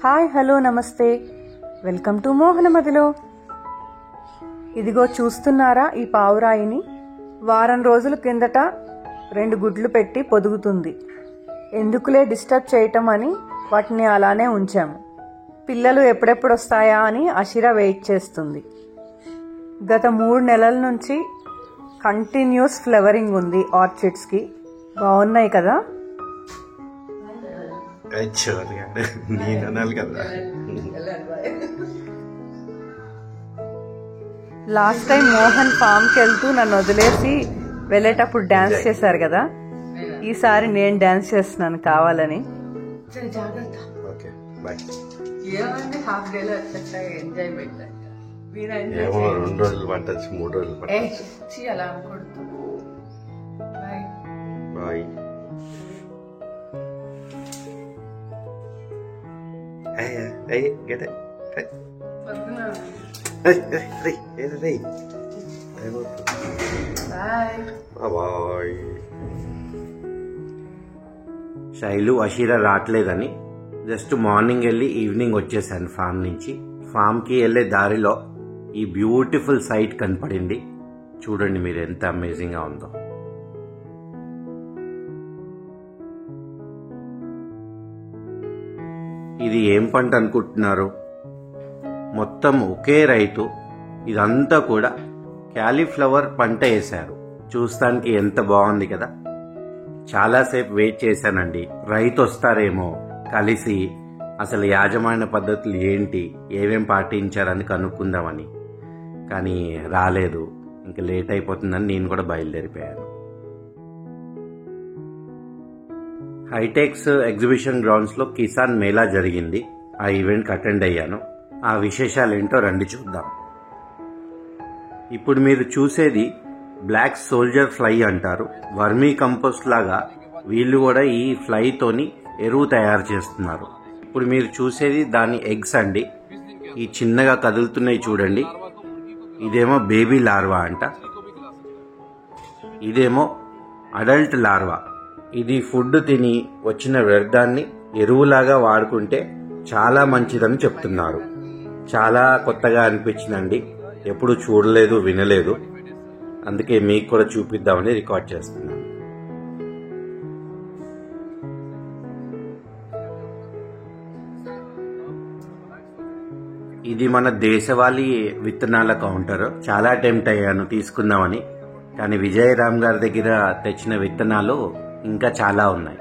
Hi hello నమస్తే, welcome to మోహనమదిలో. ఇదిగో చూస్తున్నారా ఈ పావురాయిని? వారం రోజుల కిందట 2 గుడ్లు పెట్టి పొదుగుతుంది. ఎందుకులే డిస్టర్బ్ చేయటం అని వాటిని అలానే ఉంచాము. పిల్లలు ఎప్పుడెప్పుడు వస్తాయా అని అషిరా వెయిట్ చేస్తుంది. గత 3 నెలల నుంచి కంటిన్యూస్ ఫ్లవరింగ్ ఉంది ఆర్చిడ్స్కి. బాగున్నాయి కదా? లాస్ట్ టైం మోహన్ ఫామ్కి వెళ్తూ నన్ను వదిలేసి వెళ్ళేటప్పుడు డాన్స్ చేశారు కదా, ఈసారి నేను డాన్స్ చేస్తున్నాను కావాలని. అలా అనుకుంటున్నాను. Hey, get it. Hey. Hey. Bye. Shailu అషీరా రావట్లేదని జస్ట్ మార్నింగ్ వెళ్ళి ఈవినింగ్ వచ్చేసాను ఫామ్ నుంచి. ఫామ్కి వెళ్ళే దారిలో ఈ బ్యూటిఫుల్ సైట్ కనపడింది. చూడండి మీరు ఎంత అమేజింగ్గా ఉందో. ఇది ఏం పంట అనుకుంటున్నారు? మొత్తం ఒకే రైతు ఇదంతా కూడా క్యాలీఫ్లవర్ పంట వేశారు. చూస్తానికి ఎంత బాగుంది కదా. చాలాసేపు వెయిట్ చేశానండి, రైతు వస్తారేమో కలిసి అసలు యాజమాన్య పద్ధతులు ఏంటి, ఏమేం పాటించారని కనుక్కుందామని. కానీ రాలేదు. ఇంకా లేట్ అయిపోతుందని నేను కూడా బయలుదేరిపోయాను. హైటెక్స్ ఎగ్జిబిషన్ గ్రౌండ్స్లో కిసాన్ మేళా జరిగింది. ఆ ఈవెంట్కి అటెండ్ అయ్యాను. ఆ విశేషాలు ఏంటో రండి చూద్దాం. ఇప్పుడు మీరు చూసేది బ్లాక్ సోల్జర్ ఫ్లై అంటారు. వర్మీ కంపోస్ట్ లాగా వీళ్ళు కూడా ఈ ఫ్లైతోని ఎరువు తయారు చేస్తున్నారు. ఇప్పుడు మీరు చూసేది దాని ఎగ్స్ అండి. ఈ చిన్నగా కదులుతున్నాయి చూడండి. ఇదేమో బేబీ లార్వా అంట, ఇదేమో అడల్ట్ లార్వా. ఇది ఫుడ్ తిని వచ్చిన వ్యర్థాన్ని ఎరువులాగా వాడుకుంటే చాలా మంచిదని చెప్తున్నారు. చాలా కొత్తగా అనిపించిందండి, ఎప్పుడు చూడలేదు వినలేదు. అందుకే మీకు కూడా చూపిద్దామని రికార్డ్ చేస్తున్నాను. ఇది మన దేశవాళీ విత్తనాల కౌంటర్. చాలా టెంప్ట్ అయ్యాను తీసుకుందామని, కానీ విజయరామ్ గారి దగ్గర తెచ్చిన విత్తనాలు ఇంకా చాలా ఉన్నాయి.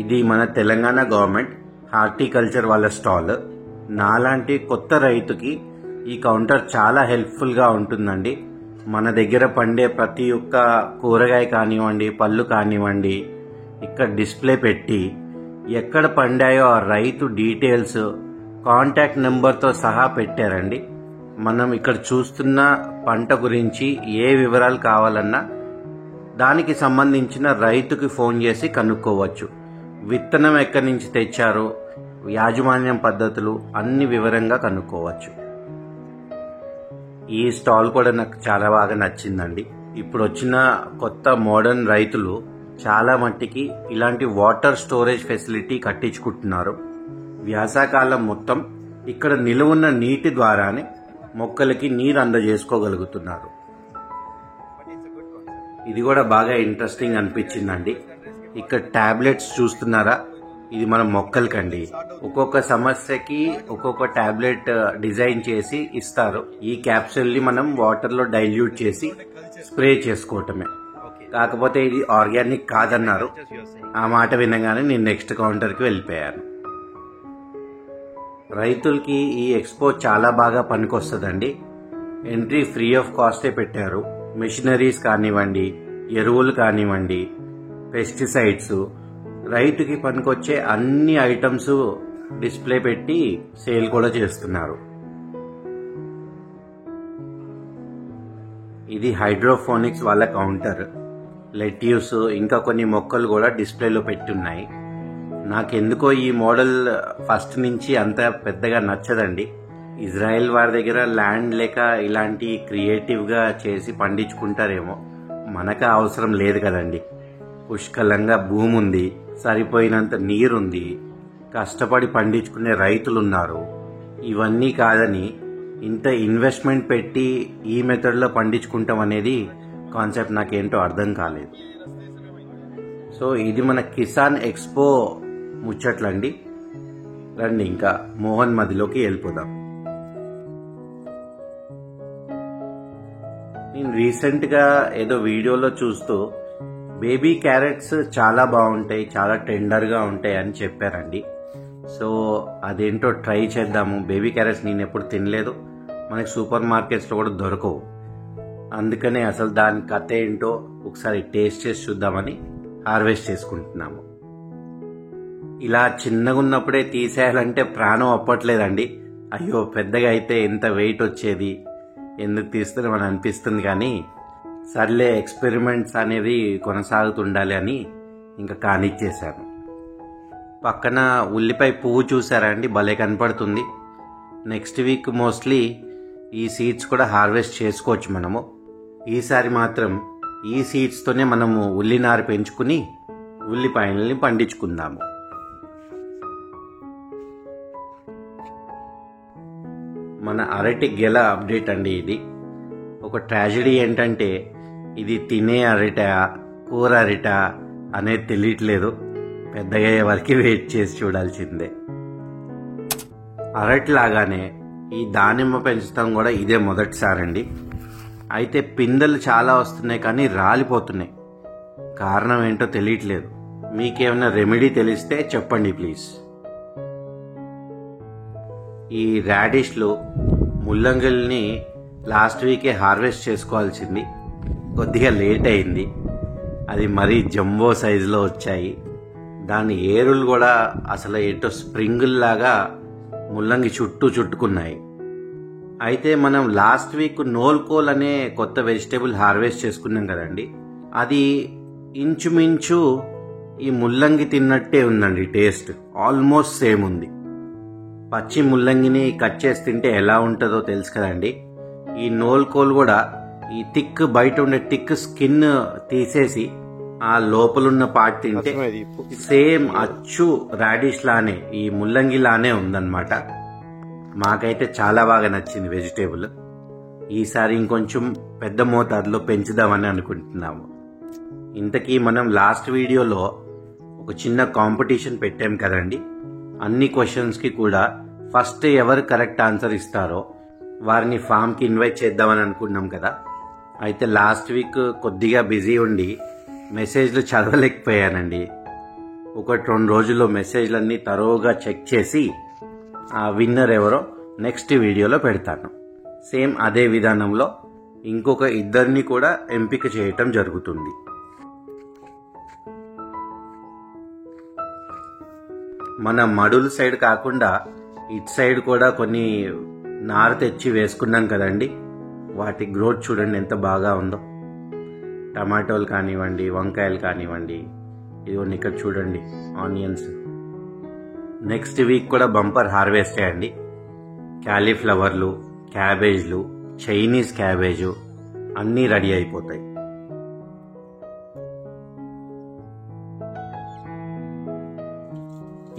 ఇది మన తెలంగాణ గవర్నమెంట్ హార్టికల్చర్ వాళ్ళ స్టాల్. నాలాంటి కొత్త రైతుకి ఈ కౌంటర్ చాలా హెల్ప్ఫుల్గా ఉంటుందండి. మన దగ్గర పండే ప్రతి ఒక్క కూరగాయ కానివ్వండి, పళ్ళు కానివ్వండి, ఇక్కడ డిస్ప్లే పెట్టి ఎక్కడ పండాయో ఆ రైతు డీటెయిల్స్, కాంటాక్ట్ నెంబర్తో సహా పెట్టారండి. మనం ఇక్కడ చూస్తున్న పంట గురించి ఏ వివరాలు కావాలన్నా దానికి సంబంధించిన రైతుకి ఫోన్ చేసి కనుక్కోవచ్చు. విత్తనం ఎక్కడి నుంచి తెచ్చారో, యాజమాన్యం పద్ధతులు అన్ని వివరంగా కనుక్కోవచ్చు. ఈ స్టాల్ కూడా నాకు చాలా బాగా నచ్చిందండి. ఇప్పుడు వచ్చిన కొత్త మోడర్న్ రైతులు చాలా మట్టికి ఇలాంటి వాటర్ స్టోరేజ్ ఫెసిలిటీ కట్టించుకుంటున్నారు. వ్యాసాకాలం మొత్తం ఇక్కడ నిలువున్న నీటి ద్వారానే మొక్కలకి నీరు అందజేసుకోగలుగుతున్నారు. ఇది కూడా బాగా ఇంట్రెస్టింగ్ అనిపించిందండి. ఇక్కడ టాబ్లెట్స్ చూస్తున్నారా? ఇది మన మొక్కలకండి. ఒక్కొక్క సమస్యకి ఒక్కొక్క టాబ్లెట్ డిజైన్ చేసి ఇస్తారు. ఈ క్యాప్సూల్ని మనం వాటర్లో డైల్యూట్ చేసి స్ప్రే చేసుకోవటమే. కాకపోతే ఇది ఆర్గానిక్ కాదన్నారు. ఆ మాట వినగానే నేను నెక్స్ట్ కౌంటర్కి వెళ్ళిపోయాను. రైతులకి ఈ ఎక్స్పో చాలా బాగా పనికొస్తుందండి. ఎంట్రీ ఫ్రీ ఆఫ్ కాస్టే పెట్టారు. మెషినరీస్ కానివ్వండి, ఎరువులు కానివ్వండి, పెస్టిసైడ్స్, రైతుకి పనికొచ్చే అన్ని ఐటమ్స్ డిస్ప్లే పెట్టి సేల్ కూడా చేస్తున్నారు. ఇది హైడ్రోఫోనిక్స్ వాళ్ళ కౌంటర్. లెట్యూస్ ఇంకా కొన్ని మొక్కలు కూడా డిస్ప్లేలో పెట్టున్నాయి. నాకెందుకో ఈ మోడల్ ఫస్ట్ నుంచి అంత పెద్దగా నచ్చదండి. ఇజ్రాయెల్ వారి దగ్గర ల్యాండ్ లేక ఇలాంటి క్రియేటివ్గా చేసి పండించుకుంటారేమో, మనకు అవసరం లేదు కదండి. పుష్కలంగా భూమి ఉంది, సరిపోయినంత నీరుంది, కష్టపడి పండించుకునే రైతులున్నారు. ఇవన్నీ కాదని ఇంత ఇన్వెస్ట్మెంట్ పెట్టి ఈ మెథడ్లో పండించుకుంటాం అనేది కాన్సెప్ట్ నాకేంటో అర్థం కాలేదు. సో ఇది మన కిసాన్ ఎక్స్పో ముచ్చట్లండి. రండి ఇంకా మోహన్ మదిలోకి వెళ్ళిపోదాం. నేను రీసెంట్గా ఏదో వీడియోలో చూస్తూ బేబీ క్యారెట్స్ చాలా బాగుంటాయి, చాలా టెండర్గా ఉంటాయి అని చెప్పారండి. సో అదేంటో ట్రై చేద్దాము. బేబీ క్యారెట్స్ నేను ఎప్పుడు తినలేదు, మనకి సూపర్ మార్కెట్స్లో కూడా దొరకవు. అందుకనే అసలు దాని కథ ఏంటో ఒకసారి టేస్ట్ చేసి చూద్దామని హార్వెస్ట్ చేసుకుంటున్నాము. ఇలా చిన్నగా ఉన్నప్పుడే తీసేయాలంటే ప్రాణం అప్పట్లేదండి. అయ్యో పెద్దగా అయితే ఎంత వెయిట్ వచ్చేది, ఎందుకు తీస్తున్నామని అనిపిస్తుంది. కానీ సర్లే, ఎక్స్పెరిమెంట్స్ అనేది కొనసాగుతుండాలి అని ఇంకా కానిచ్చేశాను. పక్కన ఉల్లిపాయ పువ్వు చూసారా అండి, భలే కనపడుతుంది. నెక్స్ట్ వీక్ మోస్ట్లీ ఈ సీడ్స్ కూడా హార్వెస్ట్ చేసుకోవచ్చు మనము. ఈసారి మాత్రం ఈ సీడ్స్తోనే మనము ఉల్లినారు పెంచుకుని ఉల్లిపాయలని పండించుకుందాము. మన అరటి గెల అప్డేట్ అండి ఇది. ఒక ట్రాజెడీ ఏంటంటే ఇది తినే అరట, కూర అరట అనేది తెలియట్లేదు. పెద్దగా అయ్యే వరకు వెయిట్ చేసి చూడాల్సిందే. అరటిలాగానే ఈ దానిమ్మ పెంచుతాం కూడా ఇదే మొదటిసారండి. అయితే పిందెలు చాలా వస్తున్నాయి కానీ రాలిపోతున్నాయి. కారణం ఏంటో తెలియట్లేదు. మీకేమైనా రెమెడీ తెలిస్తే చెప్పండి ప్లీజ్. ఈ రాడిష్లు, ముల్లంగిల్ని లాస్ట్ వీకే హార్వెస్ట్ చేసుకోవాల్సింది, కొద్దిగా లేట్ అయింది. అది మరీ జంబో సైజులో వచ్చాయి. దాని ఏరులు కూడా అసలు ఏంటో స్ప్రింగుల్లాగా ముల్లంగి చుట్టూ చుట్టుకున్నాయి. అయితే మనం లాస్ట్ వీక్ నోల్కోల్ అనే కొత్త వెజిటేబుల్ హార్వెస్ట్ చేసుకున్నాం కదండి, అది ఇంచుమించు ఈ ముల్లంగి తిన్నట్టే ఉందండి. టేస్ట్ ఆల్మోస్ట్ సేమ్ ఉంది. పచ్చి ముల్లంగిని కట్ చేసి తింటే ఎలా ఉంటుందో తెలుసు కదండి. ఈ నోల్కోల్ కూడా ఈ థిక్, బయట ఉండే థిక్ స్కిన్ తీసేసి ఆ లోపలున్న పార్ట్ తింటే సేమ్ అచ్చు రాడిష్ లానే, ఈ ముల్లంగి లానే ఉందన్నమాట. మాకైతే చాలా బాగా నచ్చింది వెజిటేబుల్. ఈసారి ఇంకొంచెం పెద్ద మోతాదులో పెంచుదామని అనుకుంటున్నాము. ఇంతకీ మనం లాస్ట్ వీడియోలో ఒక చిన్న కాంపిటీషన్ పెట్టాం కదండి. అన్ని క్వశ్చన్స్కి కూడా ఫస్ట్ ఎవరు కరెక్ట్ ఆన్సర్ ఇస్తారో వారిని ఫామ్కి ఇన్వైట్ చేద్దామని అనుకున్నాం కదా. అయితే లాస్ట్ వీక్ కొద్దిగా బిజీ ఉండి మెసేజ్లు చదవలేకపోయానండి. 1-2 రోజుల్లో మెసేజ్లన్నీ తరోగా చెక్ చేసి ఆ విన్నర్ ఎవరో నెక్స్ట్ వీడియోలో పెడతాను. సేమ్ అదే విధానంలో ఇంకొక 2 కూడా ఎంపిక చేయటం జరుగుతుంది. మన మడుల సైడ్ కాకుండా ఇటు సైడ్ కూడా కొన్ని నారు తెచ్చి వేసుకున్నాం కదండి. వాటి గ్రోత్ చూడండి ఎంత బాగా ఉందో. టమాటోలు కానివ్వండి, వంకాయలు కానివ్వండి, ఇదిగోండి ఇక్కడ చూడండి ఆనియన్స్. నెక్స్ట్ వీక్ కూడా బంపర్ హార్వెస్ట్ అండి. క్యాలీఫ్లవర్లు, క్యాబేజ్లు, చైనీస్ క్యాబేజు అన్నీ రెడీ అయిపోతాయి.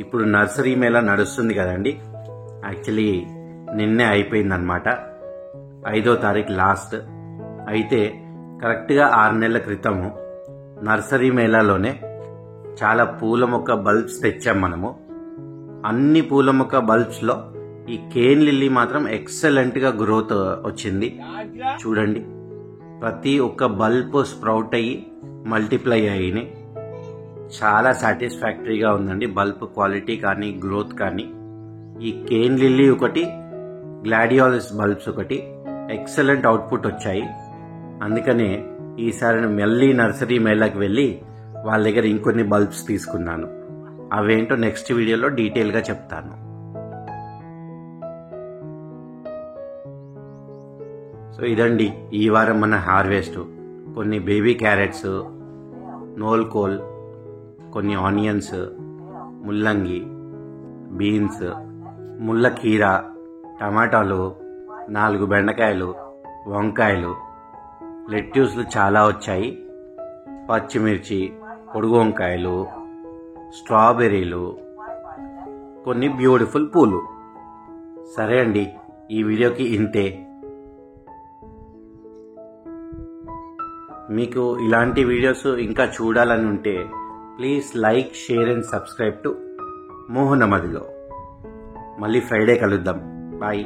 ఇప్పుడు నర్సరీ మేళా నడుస్తుంది కదండి. యాక్చువల్లీ నిన్నే అయిపోయిందనమాట, 5వ తారీఖు లాస్ట్. అయితే కరెక్ట్గా 6 నెలల క్రితము నర్సరీ మేళాలోనే చాలా పూల మొక్క బల్బ్స్ తెచ్చాం మనము. అన్ని పూల మొక్క బల్బ్స్లో ఈ కేన్ లిల్లీ మాత్రం ఎక్సలెంట్గా గ్రోత్ వచ్చింది. చూడండి, ప్రతి ఒక్క బల్బ్ స్ప్రౌట్ అయ్యి మల్టిప్లై అయ్యి చాలా సాటిస్ఫాక్టరీగా ఉందండి. బల్బ్ క్వాలిటీ కానీ గ్రోత్ కానీ. ఈ కేన్ లిల్లీ ఒకటి, గ్లాడియోలస్ బల్బ్స్ ఒకటి ఎక్సలెంట్ అవుట్పుట్ వచ్చాయి. అందుకనే ఈసారి మళ్ళీ నర్సరీ మేళాకి వెళ్ళి వాళ్ళ దగ్గర ఇంకొన్ని బల్బ్స్ తీసుకున్నాను. అవేంటో నెక్స్ట్ వీడియోలో డీటెయిల్గా చెప్తాను. సో ఇదండి ఈ వారం మన హార్వెస్ట్. కొన్ని బేబీ క్యారెట్స్, నోల్కోల్, కొన్ని ఆనియన్స్, ముల్లంగి, బీన్స్, ముల్ల కీర, టమాటాలు, 4 బెండకాయలు, వంకాయలు, లెట్యూస్లు చాలా వచ్చాయి, పచ్చిమిర్చి, పొడుగు వంకాయలు, స్ట్రాబెర్రీలు, కొన్ని బ్యూటిఫుల్ పూలు. సరే అండి, ఈ వీడియోకి ఇంతే. మీకు ఇలాంటి వీడియోస్ ఇంకా చూడాలని ఉంటే please like, share and subscribe to Mohana Madilo. మళ్ళీ ఫ్రైడే కలుద్దాం. బాయ్.